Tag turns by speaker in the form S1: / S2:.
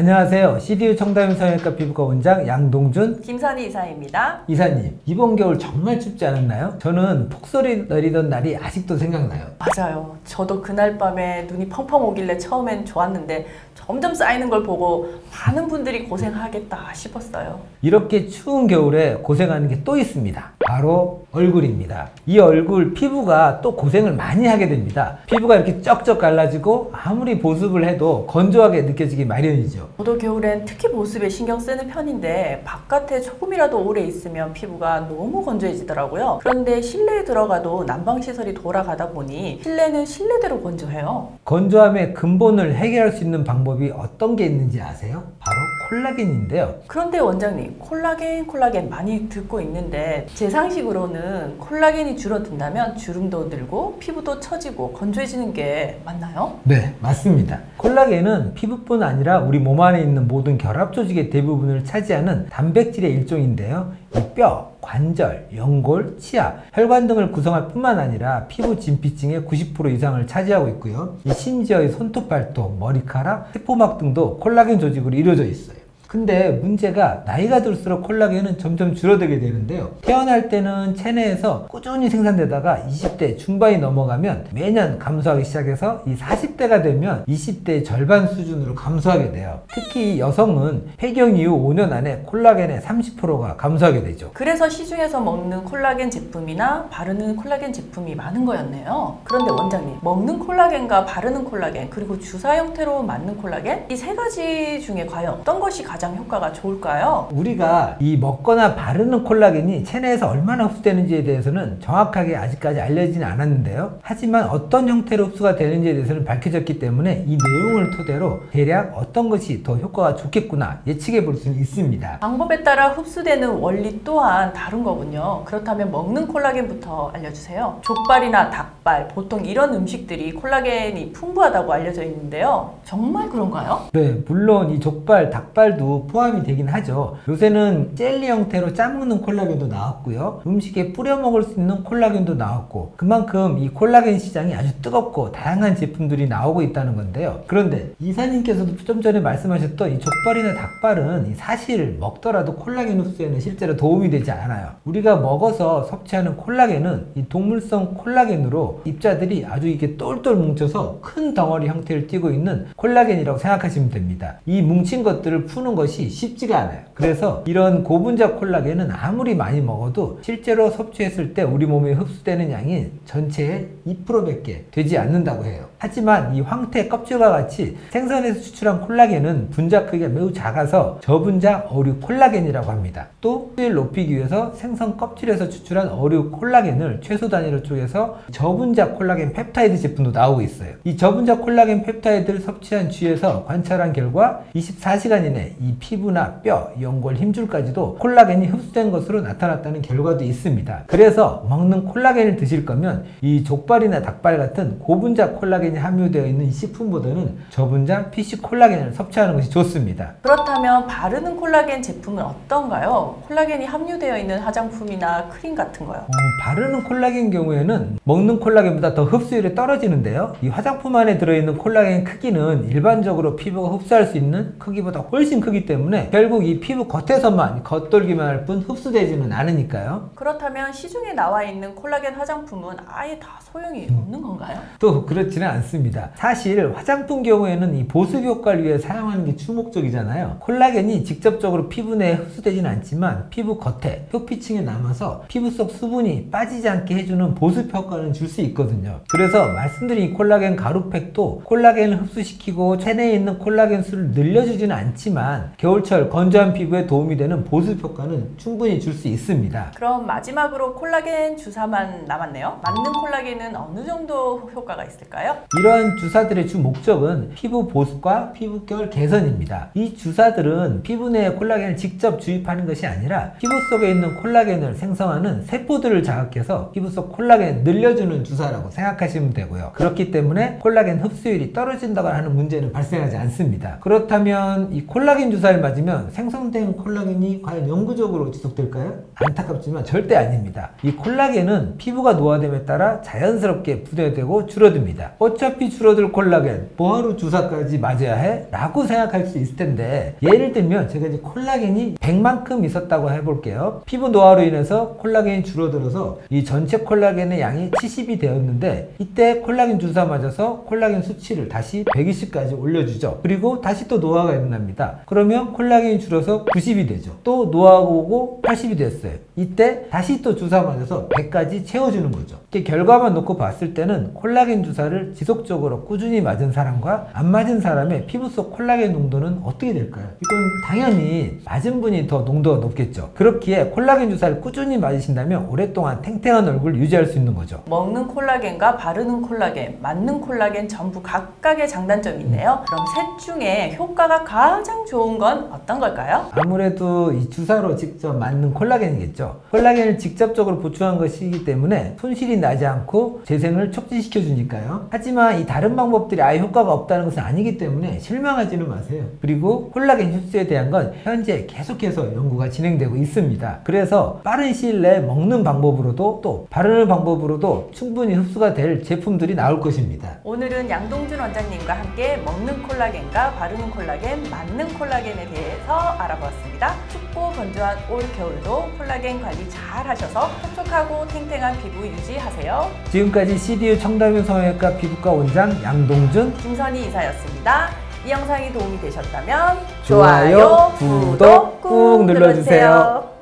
S1: 안녕하세요. CDU 청담 성형외과 피부과 원장 양동준
S2: 김선희 이사입니다.
S1: 이사님, 이번 겨울 정말 춥지 않았나요? 저는 폭설이 내리던 날이 아직도 생각나요.
S2: 맞아요. 저도 그날 밤에 눈이 펑펑 오길래 처음엔 좋았는데 점점 쌓이는 걸 보고 많은 분들이 고생하겠다 싶었어요.
S1: 이렇게 추운 겨울에 고생하는 게 또 있습니다. 바로 얼굴입니다. 이 얼굴 피부가 또 고생을 많이 하게 됩니다. 피부가 이렇게 쩍쩍 갈라지고 아무리 보습을 해도 건조하게 느껴지기 마련이죠.
S2: 저도 겨울엔 특히 보습에 신경 쓰는 편인데 바깥에 조금이라도 오래 있으면 피부가 너무 건조해지더라고요. 그런데 실내에 들어가도 난방시설이 돌아가다 보니 실내는 실내대로 건조해요.
S1: 건조함의 근본을 해결할 수 있는 방법이 어떤 게 있는지 아세요? 바로 콜라겐인데요.
S2: 그런데 원장님, 콜라겐 많이 듣고 있는데 제 상식으로는 콜라겐이 줄어든다면 주름도 늘고 피부도 처지고 건조해지는 게 맞나요?
S1: 네, 맞습니다. 콜라겐은 피부뿐 아니라 우리 몸 안에 있는 모든 결합 조직의 대부분을 차지하는 단백질의 일종인데요. 이 뼈, 관절, 연골, 치아, 혈관 등을 구성할 뿐만 아니라 피부 진피층의 90% 이상을 차지하고 있고요. 심지어 이 손톱, 발톱, 머리카락, 세포막 등도 콜라겐 조직으로 이루어져 있어요. 근데 문제가 나이가 들수록 콜라겐은 점점 줄어들게 되는데요. 태어날 때는 체내에서 꾸준히 생산되다가 20대 중반이 넘어가면 매년 감소하기 시작해서 이 40대가 되면 20대의 절반 수준으로 감소하게 돼요. 특히 여성은 폐경 이후 5년 안에 콜라겐의 30%가 감소하게 되죠.
S2: 그래서 시중에서 먹는 콜라겐 제품이나 바르는 콜라겐 제품이 많은 거였네요. 그런데 원장님, 먹는 콜라겐과 바르는 콜라겐 그리고 주사 형태로 맞는 콜라겐 이 세 가지 중에 과연 어떤 것이 가장 효과가 좋을까요?
S1: 우리가 이 먹거나 바르는 콜라겐이 체내에서 얼마나 흡수되는지에 대해서는 정확하게 아직까지 알려지진 않았는데요. 하지만 어떤 형태로 흡수가 되는지에 대해서는 밝혀졌기 때문에 이 내용을 토대로 대략 어떤 것이 더 효과가 좋겠구나 예측해 볼 수는 있습니다.
S2: 방법에 따라 흡수되는 원리 또한 다른 거군요. 그렇다면 먹는 콜라겐부터 알려주세요. 족발이나 닭발, 보통 이런 음식들이 콜라겐이 풍부하다고 알려져 있는데요. 정말 그런가요?
S1: 네, 물론 이 족발, 닭발도 포함이 되긴 하죠. 요새는 젤리 형태로 짜먹는 콜라겐도 나왔고요. 음식에 뿌려 먹을 수 있는 콜라겐도 나왔고, 그만큼 이 콜라겐 시장이 아주 뜨겁고 다양한 제품들이 나오고 있다는 건데요. 그런데 이사님께서도 좀 전에 말씀하셨던 이 족발이나 닭발은 사실 먹더라도 콜라겐 흡수에는 실제로 도움이 되지 않아요. 우리가 먹어서 섭취하는 콜라겐은 이 동물성 콜라겐으로 입자들이 아주 이게 똘똘 뭉쳐서 큰 덩어리 형태를 띠고 있는 콜라겐이라고 생각하시면 됩니다. 이 뭉친 것들을 푸는 것이 쉽지가 않아요. 그래서 이런 고분자 콜라겐은 아무리 많이 먹어도 실제로 섭취했을 때 우리 몸에 흡수되는 양이 전체의 2%밖에 되지 않는다고 해요. 하지만 이 황태 껍질과 같이 생선에서 추출한 콜라겐은 분자 크기가 매우 작아서 저분자 어류 콜라겐이라고 합니다. 또 흡수율을 높이기 위해서 생선 껍질에서 추출한 어류 콜라겐을 최소 단위로 쪼개서 저분자 콜라겐 펩타이드 제품도 나오고 있어요. 이 저분자 콜라겐 펩타이드를 섭취한 쥐에서 관찰한 결과 24시간 이내 이 피부나 뼈, 연골, 힘줄까지도 콜라겐이 흡수된 것으로 나타났다는 결과도 있습니다. 그래서 먹는 콜라겐을 드실 거면 이 족발이나 닭발 같은 고분자 콜라겐이 함유되어 있는 식품보다는 저분자 PC 콜라겐을 섭취하는 것이 좋습니다.
S2: 그렇다면 바르는 콜라겐 제품은 어떤가요? 콜라겐이 함유되어 있는 화장품이나 크림 같은 거요?
S1: 바르는 콜라겐 경우에는 먹는 콜라겐보다 더 흡수율이 떨어지는데요. 이 화장품 안에 들어있는 콜라겐 크기는 일반적으로 피부가 흡수할 수 있는 크기보다 훨씬 크기 때문에 결국 이 피부 겉에서만 겉돌기만 할 뿐 흡수되지는 않으니까요.
S2: 그렇다면 시중에 나와 있는 콜라겐 화장품은 아예 다 소용이 없는 건가요?
S1: 또 그렇지는 않습니다. 사실 화장품 경우에는 이 보습 효과를 위해 사용하는 게 주목적이잖아요. 콜라겐이 직접적으로 피부 내에 흡수되지는 않지만 피부 겉에 표피층에 남아서 피부 속 수분이 빠지지 않게 해주는 보습 효과는 줄 수 있거든요. 그래서 말씀드린 이 콜라겐 가루팩도 콜라겐을 흡수시키고 체내에 있는 콜라겐 수를 늘려주지는 않지만 겨울철 건조한 피부에 도움이 되는 보습 효과는 충분히 줄 수 있습니다.
S2: 그럼 마지막으로 콜라겐 주사만 남았네요. 맞는 콜라겐은 어느 정도 효과가 있을까요?
S1: 이러한 주사들의 주 목적은 피부 보습과 피부결 개선입니다. 이 주사들은 피부 내에 콜라겐을 직접 주입하는 것이 아니라 피부 속에 있는 콜라겐을 생성하는 세포들을 자극해서 피부 속 콜라겐을 늘려주는 주사라고 생각하시면 되고요. 그렇기 때문에 콜라겐 흡수율이 떨어진다거나 하는 문제는 발생하지 않습니다. 그렇다면 이 콜라겐 주사를 맞으면 생성된 콜라겐이 과연 영구적으로 지속될까요? 안타깝지만 절대 아닙니다. 이 콜라겐은 피부가 노화됨에 따라 자연스럽게 분해되고 줄어듭니다. 어차피 줄어들 콜라겐 뭐하러 주사까지 맞아야 해? 라고 생각할 수 있을 텐데, 예를 들면 제가 이제 콜라겐이 100만큼 있었다고 해볼게요. 피부 노화로 인해서 콜라겐이 줄어들어서 이 전체 콜라겐의 양이 70이 되었는데, 이때 콜라겐 주사 맞아서 콜라겐 수치를 다시 120까지 올려주죠. 그리고 다시 또 노화가 일어납니다. 그러면 콜라겐이 줄어서 90이 되죠. 또 노화가 오고 80이 됐어요. 이때 다시 또 주사 맞아서 100까지 채워주는 거죠. 이렇게 결과만 놓고 봤을 때는 콜라겐 주사를 지속적으로 꾸준히 맞은 사람과 안 맞은 사람의 피부 속 콜라겐 농도는 어떻게 될까요? 이건 당연히 맞은 분이 더 농도가 높겠죠. 그렇기에 콜라겐 주사를 꾸준히 맞으신다면 오랫동안 탱탱한 얼굴 유지할 수 있는 거죠.
S2: 먹는 콜라겐과 바르는 콜라겐, 맞는 콜라겐 전부 각각의 장단점이 있네요. 그럼 셋 중에 효과가 가장 좋은 건 어떤 걸까요?
S1: 아무래도 이 주사로 직접 맞는 콜라겐이겠죠. 콜라겐을 직접적으로 보충한 것이기 때문에 손실이 나지 않고 재생을 촉진시켜 주니까요. 하지만 이 다른 방법들이 아예 효과가 없다는 것은 아니기 때문에 실망하지는 마세요. 그리고 콜라겐 흡수에 대한 건 현재 계속해서 연구가 진행되고 있습니다. 그래서 빠른 시일 내에 먹는 방법으로도 또 바르는 방법으로도 충분히 흡수가 될 제품들이 나올 것입니다.
S2: 오늘은 양동준 원장님과 함께 먹는 콜라겐과 바르는 콜라겐, 맞는 콜라겐에 대해서 알아보았습니다. 춥고 건조한 올 겨울도 콜라겐 관리 잘 하셔서 촉촉하고 탱탱한 피부 유지하세요.
S1: 지금까지 CDU 청담유 성형외과 피부과 원장 양동준,
S2: 김선희 이사였습니다. 이 영상이 도움이 되셨다면
S1: 좋아요, 구독 꾹 눌러주세요.